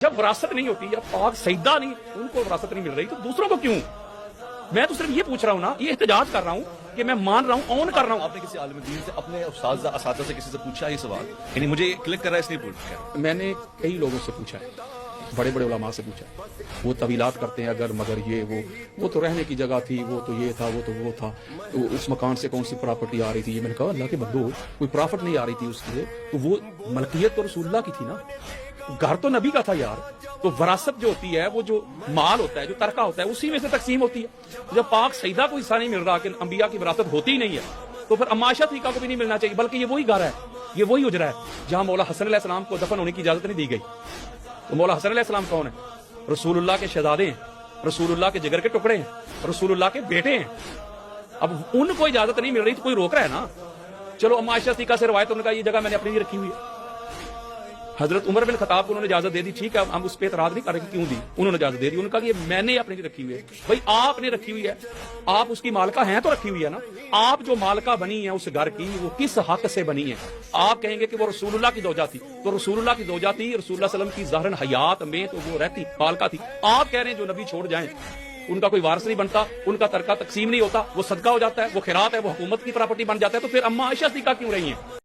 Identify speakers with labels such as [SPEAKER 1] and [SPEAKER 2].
[SPEAKER 1] جب وراثت نہیں ہوتی یا پاک سیدہ نہیں ان کو وراثت نہیں مل رہی تو دوسروں کو کیوں؟ میں تو صرف یہ پوچھ رہا ہوں نا، یہ احتجاج کر رہا ہوں کہ میں مان رہا ہوں، اون کر رہا ہوں۔
[SPEAKER 2] آپ نے کسی عالم دین سے، اپنے اساتذہ سے کسی سے پوچھا یہ سوال؟ یعنی مجھے کلک کر رہا ہے اس لیے پوچھ رہا
[SPEAKER 1] میں نے کئی لوگوں سے پوچھا ہے، بڑے بڑے علماء سے پوچھا ہے، وہ طویلات کرتے ہیں اگر مگر یہ وہ تو رہنے کی جگہ تھی، وہ تو یہ تھا، وہ تو وہ تھا، تو اس مکان سے کون سی پراپرٹی آ رہی تھی؟ یہ میں نے کہا اللہ کے بندو، کوئی پرافٹ نہیں آ رہی تھی اس کے، تو وہ ملکیت تو رسول اللہ کی تھی نا، گھر تو نبی کا تھا یار۔ تو وراثت جو ہوتی ہے وہ جو مال ہوتا ہے، جو ترکہ ہوتا ہے، اسی میں سے تقسیم ہوتی ہے۔ جب پاک سیدہ کو حصہ نہیں مل رہا کہ انبیاء کی وراثت ہوتی ہی نہیں ہے، تو پھر عماشہ طریقہ کو بھی نہیں ملنا چاہیے، بلکہ یہ وہی گھر ہے، یہ وہی اجرا ہے جہاں مولا حسن علیہ السلام کو دفن ہونے کی اجازت نہیں دی گئی۔ تو مولا حسن علیہ السلام کون ہے؟ رسول اللہ کے شہزادے ہیں، رسول اللہ کے جگر کے ٹکڑے ہیں، رسول اللہ کے بیٹے ہیں۔ اب ان کو اجازت نہیں مل رہی تو کوئی روک رہا ہے نا۔ چلو عماشہ طریقہ سے روایت، ان کا یہ جگہ میں نے اپنے لیے رکھی ہوئی ہے۔ حضرت عمر بن خطاب کو انہوں نے اجازت دے دی، ٹھیک ہے، ہم اس پہ اعتراض نہیں کر رہے کہ کیوں دی، انہوں نے اجازت دے دی، ان کا کہ یہ میں نے اپنے لیے رکھی ہوئی ہے۔ بھائی آپ نے رکھی ہوئی ہے، آپ اس کی مالکہ ہیں تو رکھی ہوئی ہے نا۔ آپ جو مالکہ بنی ہے اس گھر کی، وہ کس حق سے بنی ہے؟ آپ کہیں گے کہ وہ رسول اللہ کی زوجہ تھی، تو رسول اللہ کی زوجہ تھی، رسول اللہ صلی اللہ علیہ وسلم کی ظاہراً حیات میں تو وہ رہتی، مالکہ تھی۔ آپ کہہ رہے ہیں جو نبی چھوڑ جائیں ان کا کوئی وارث نہیں بنتا، ان کا ترکہ تقسیم نہیں ہوتا، وہ صدقہ ہو جاتا ہے، وہ خیرات ہے، وہ حکومت کی پراپرٹی بن جاتا ہے، تو پھر اما عائشہ صدیقہ کیوں رہی ہیں؟